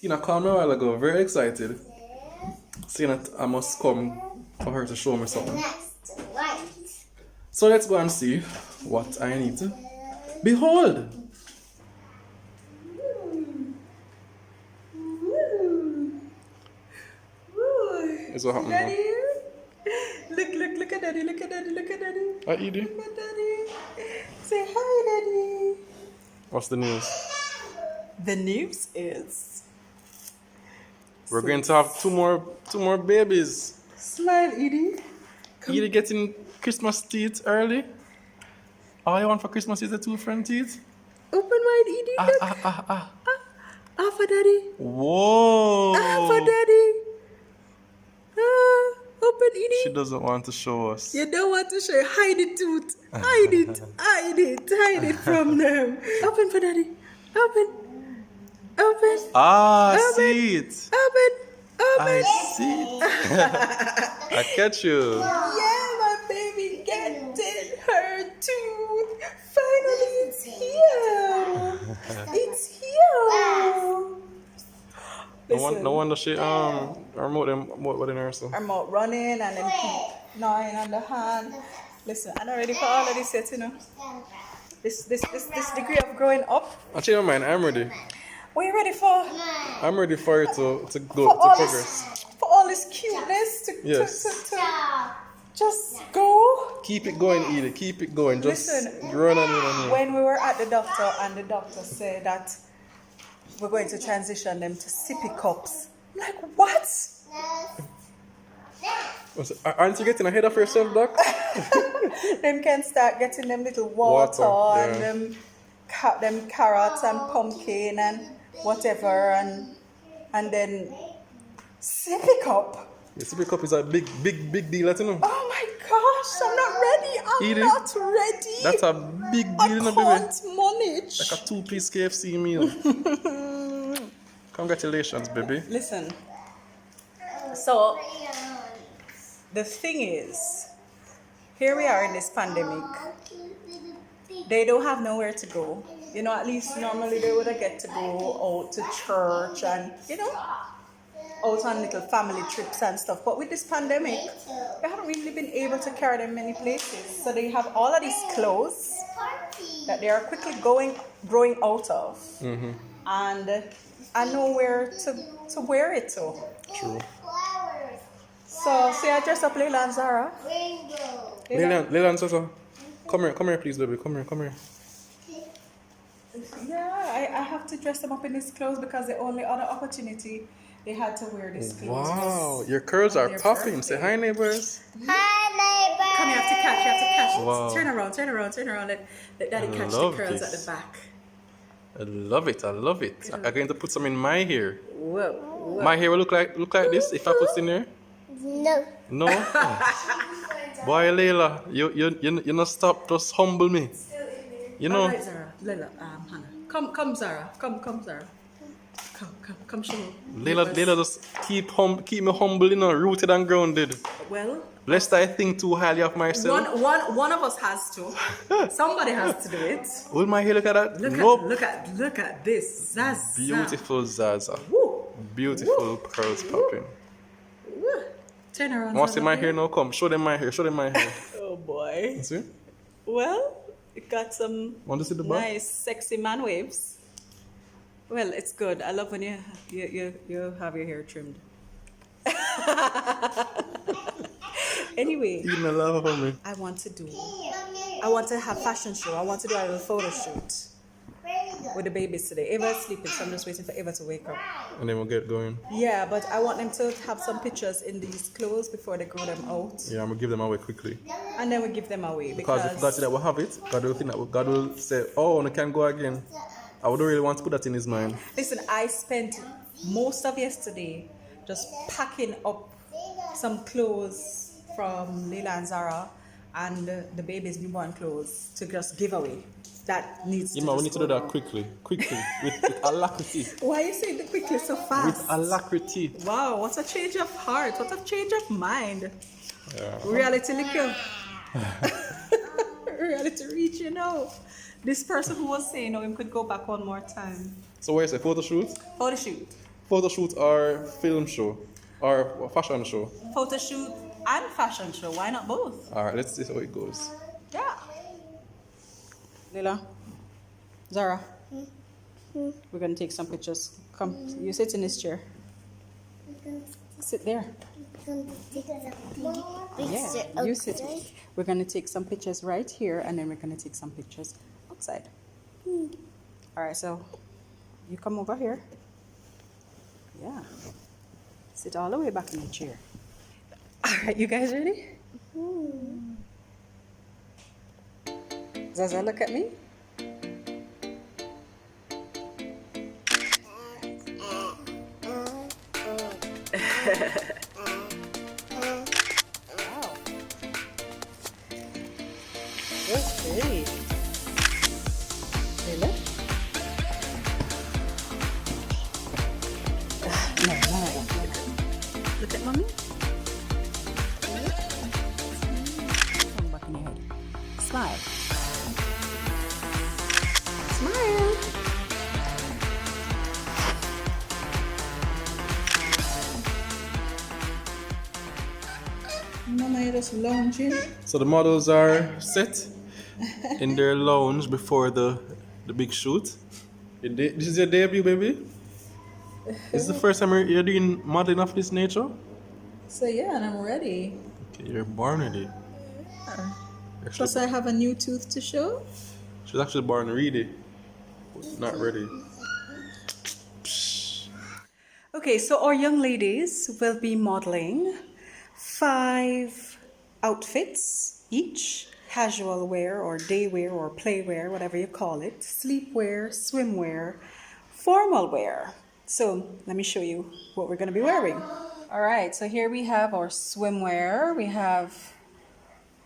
Tina called me a while ago, very excited, saying that I must come for her to show me something. So let's go and see what I need to behold. Is what happening Daddy. now? Look at daddy, look at daddy, look at daddy. Hi, Edie. Look at daddy. Say hi, daddy. What's the news? The news is We're going to have two more babies. smile, Edie. Edie getting Christmas teeth early. All you want for Christmas is the two front teeth? Open wide, Edie. Look. Ah, for daddy. Whoa! Ah, for daddy. Open, Edie. She doesn't want to show us. You don't want to show you. Hide the tooth. Hide it. Hide it. Hide it from them. Open for daddy. Open. Open. Ah, Open. see it. Open. Open. I see it. I catch you. Yeah, my baby getting her tooth. Finally, it's here. It's here. No wonder she remote them what in her so. I'm out running and then keep gnawing on the hand. Listen, I'm not ready for all of this yet, you know. This degree of growing up. I change my mind. I'm ready. What are you ready for? I'm ready for it to go For to all progress. for all this cuteness to just go. Keep it going, Edie. Keep it going. Just Listen, run on it. when we were at the doctor and the doctor said that we're going to transition them to sippy cups. I'm like, what? Aren't you getting ahead of yourself, Doc? Them can start getting them little water and yeah. them carrots and pumpkin and whatever and then sippy cup. The sippy cup is a big deal, you know. Oh my gosh, I'm not ready. I'm Edie, not ready. That's a big I deal, you know, can't baby. manage. Like a 2-piece KFC meal. Congratulations, baby. Listen. So the thing is, here we are in this pandemic. They don't have nowhere to go. You know, at least normally they would get to go out to church and, you know, out on little family trips and stuff. But with this pandemic, they haven't really been able to carry them many places. So they have all of these clothes that they are quickly growing out of. Mm-hmm. And nowhere to wear it to. True. So, see, I dressed up Leila and Zahra. Leila and Zahra. Come here, please, baby. Come here. Yeah, I have to dress them up in these clothes because the only other opportunity they had to wear these clothes. Wow, your curls are popping. Say hi, neighbors. Hi, neighbor. Come, you have to catch. Wow. Turn around. Let daddy catch the curls at the back. I love it. I'm going to put some in my hair. Whoa. My hair will look like this if I put it in there. No. Boy, Leila, you not stop. Just humble me. You know. All right, Zahra. Leila, Hannah. Come, Zahra. Come, Zahra. Come, show me. Leila just keep me humble, you know, rooted and grounded. Well, Lest I think too highly of myself. one of us has to. Somebody has to do it. Will my hair look at that? Look at this. Zaza. Beautiful Zaza. Woo. Beautiful curls popping. Woo. Turn around. Want to see Zaza, my baby. hair now? Come, show them my hair. Oh boy. See? Well, it got some Want to see the back? nice, sexy man waves. Well, it's good. I love when you have your hair trimmed. Anyway, Even a love for me. I want to have fashion show. I want to do a little photo shoot with the babies today. Eva's sleeping, so I'm just waiting for Eva to wake up. And then we'll get going. Yeah, but I want them to have some pictures in these clothes before they grow them out. Yeah, I'm going to give them away quickly. And then we give them away. Because if God said that we'll have it, God will say, oh, we can go again. I wouldn't really want to put that in his mind. Listen, I spent most of yesterday just packing up some clothes from Leila and Zahra and the baby's newborn clothes to just give away. That needs to Yeah, man, we just need to do go that down. quickly, with alacrity. Why are you saying it quickly so fast? With alacrity. Wow, what a change of heart, what a change of mind. Yeah. Reality liquor. Reality reach, you know. This person who was saying, oh, him could go back one more time. So where's the photo shoot? Photo shoot. photo shoot or film show or fashion show? Photo shoot and fashion show. Why not both? All right, let's see how it goes. Yeah. Leila, Zahra, we're gonna take some pictures. Come, you sit in this chair. Sit there. Yeah, you sit. We're gonna take some pictures right here, and then we're gonna take some pictures outside. All right, so you come over here. Yeah. Sit all the way back in the chair. All right, you guys ready? Zaza, look at me. Wow. That's pretty. Leila? No. Look at mommy. Come back in your head. Smile. Smile. Mama, you're just lounging. So the models are set in their lounge before the big shoot. This is your debut, baby? This is the first time you're doing modeling of this nature? So yeah, and I'm ready. Okay, you're born ready. Plus I have a new tooth to show. She's actually born ready, but not ready. Okay, so our young ladies will be modeling 5 outfits each. Casual wear or day wear or play wear, whatever you call it. Sleepwear, swimwear, formal wear. So let me show you what we're going to be wearing. All right, so here we have our swimwear. We have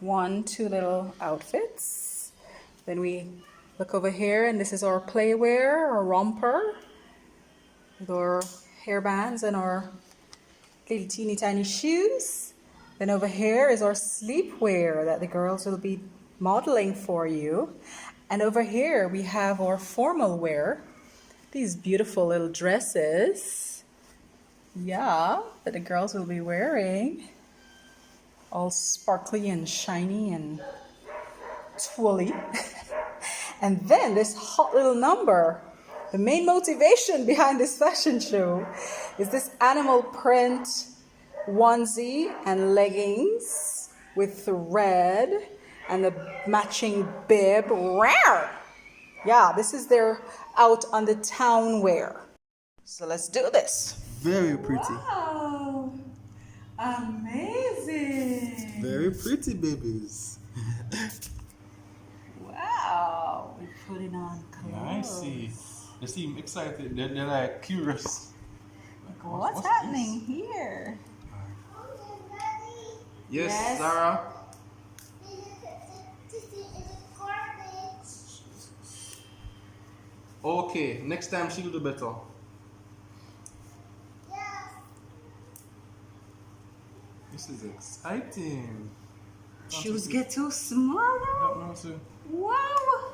2 little outfits. Then we look over here, and this is our playwear or romper with our hairbands and our little teeny tiny shoes. Then over here is our sleepwear that the girls will be modeling for you. And over here we have our formal wear. These beautiful little dresses, yeah, that the girls will be wearing. All sparkly and shiny and twirly. And then this hot little number, the main motivation behind this fashion show is this animal print onesie and leggings with the red and the matching bib. Rawr! Yeah, this is their out on the town wear. So let's do this. Very pretty. Wow, amazing. Very pretty babies. Wow, we're putting on clothes. Yeah, I see. They seem excited. They're like curious. Like, what's happening here? Yes, Zahra. Okay, next time she'll do better. This is exciting. Shoes get too small now. No, sir. Wow.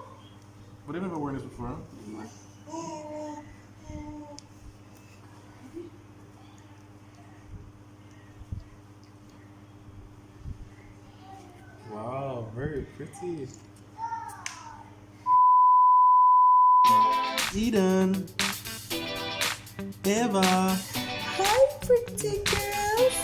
But I've never worn this before. Wow, very pretty. Eden. Eva. Hi, pretty girls.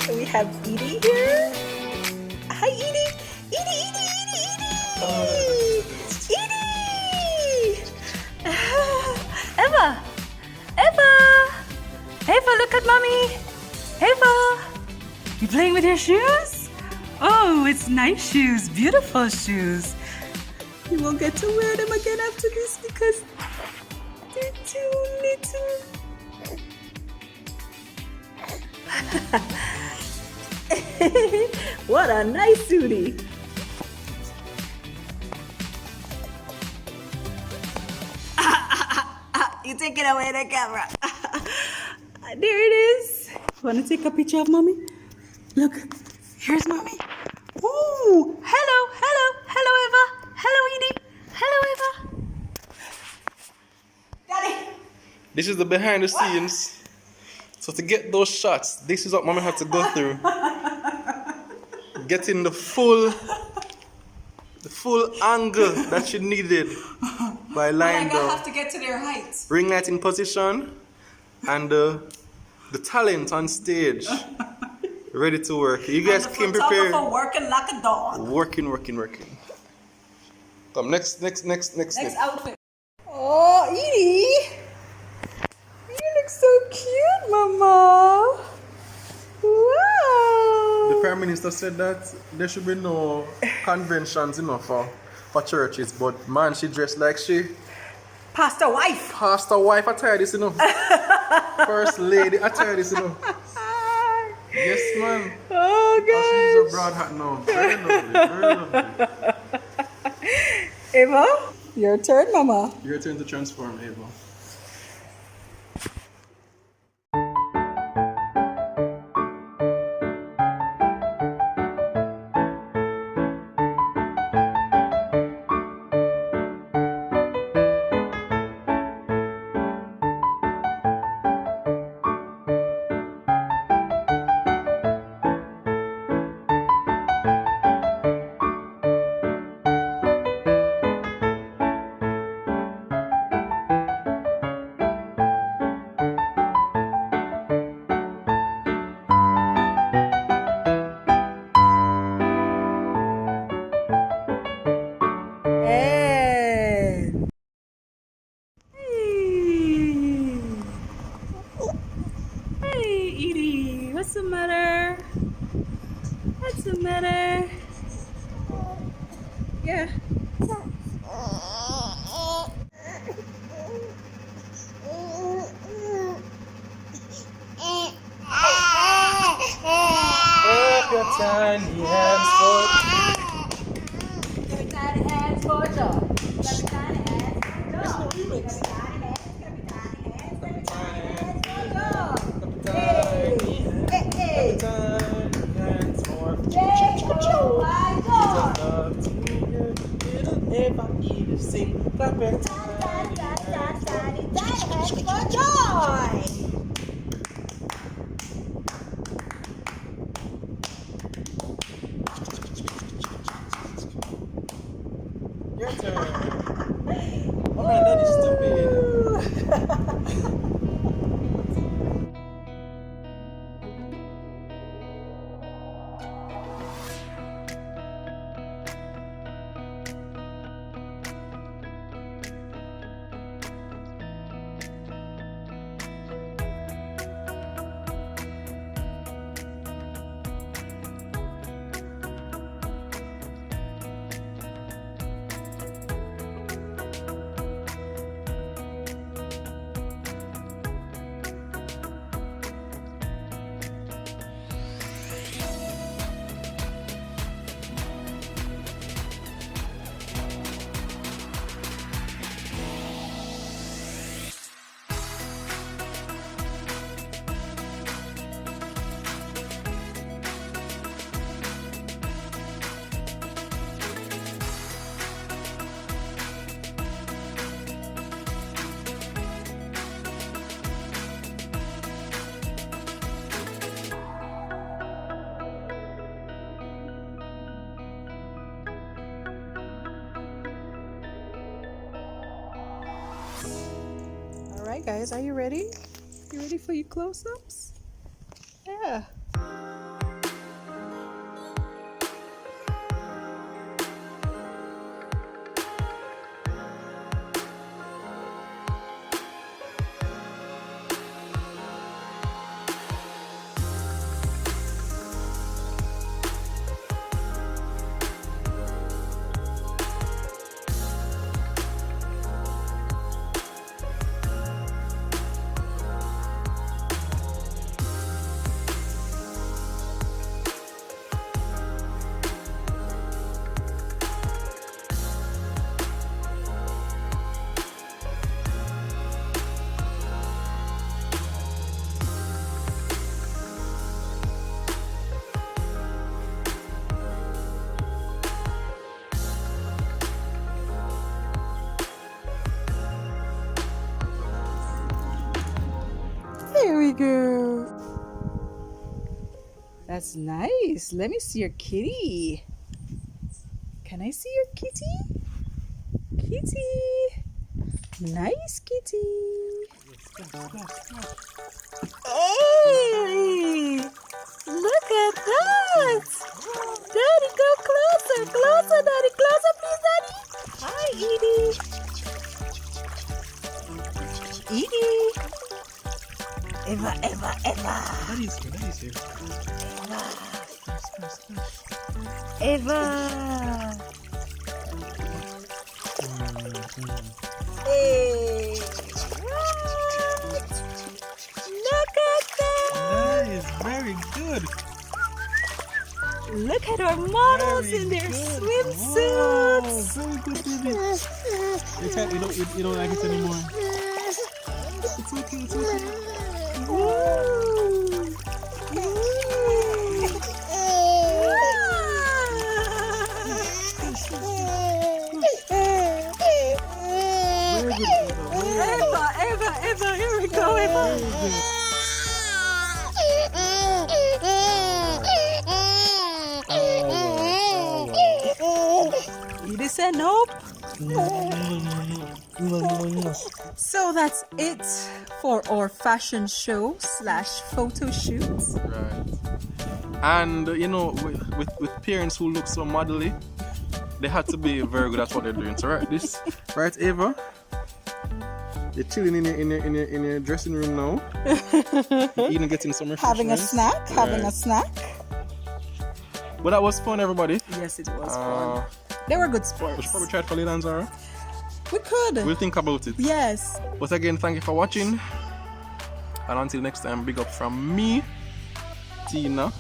We have Edie here. Hi, Edie. Edie. Eva. Eva, look at mommy. Eva, you playing with your shoes? Oh, it's nice shoes, beautiful shoes. You won't get to wear them again after this because they're too little. What a nice suitie. You taking away the camera. There it is. Want to take a picture of mommy? Look, here's mommy. Ooh, hello, Eva. Hello, Edie. Hello, Eva. Daddy. This is the behind the scenes. So to get those shots, this is what mommy had to go through. Getting the full angle that she needed by lying down. I have to get to their height. Ring light in position and the talent on stage. Ready to work. You guys came prepared. Working like a dog. Working. Come, next outfit. Oh, Edie. You look so cute, Mama. Wow. The Prime Minister said that there should be no conventions, for churches. But man, she dressed like she Pastor wife. attire this, First lady attire this, Yes, man. Oh, She's a gosh. broad hat now. Very lovely. Eva, your turn, Mama. Your turn to transform, Ava. Hey, Edie, what's the matter? What's the matter? Yeah. Clap your tiny hands Give me tiny hands for joy. Give me tiny hands for joy. Give me tiny hands. Give me tiny hands. Give me tiny hands for joy. Hey, oh my God. If I even sing, clap your Tiny hands for joy. Your turn. Oh man, that is stupid. Alright guys, are you ready? You ready for your close-ups? Yeah. girl. That's nice. Let me see your kitty. Can I see your kitty? Kitty. Nice kitty. Hey! Look at that! Daddy, go closer, closer, Daddy, closer, please, Daddy. Hi, Edie. Edie. Eva, Eva, Eva. Daddy's here. Eva. Hey. What? Look at that. Nice, very good. Look at our models Very in their good. swimsuits. Wow, very good, baby. You don't like it anymore. It's okay, it's okay. Eva, here we go, Eva. Edie said nope. So that's it for our fashion show / photo shoot. Right. And with parents who look so modelly, they had to be very good at what they're doing. So right, Ava, you're chilling in your dressing room now. You're even getting some refreshments. Having a snack. But that was fun, everybody. Yes, it was fun. They were good We sports. should probably try it for Leila and Zahra. We could. We'll think about it. Yes. But again, thank you for watching. And until next time, big up from me, Tina,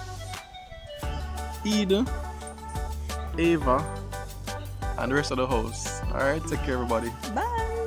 Ida, Ava, and the rest of the hosts. Alright, take care, everybody. Bye.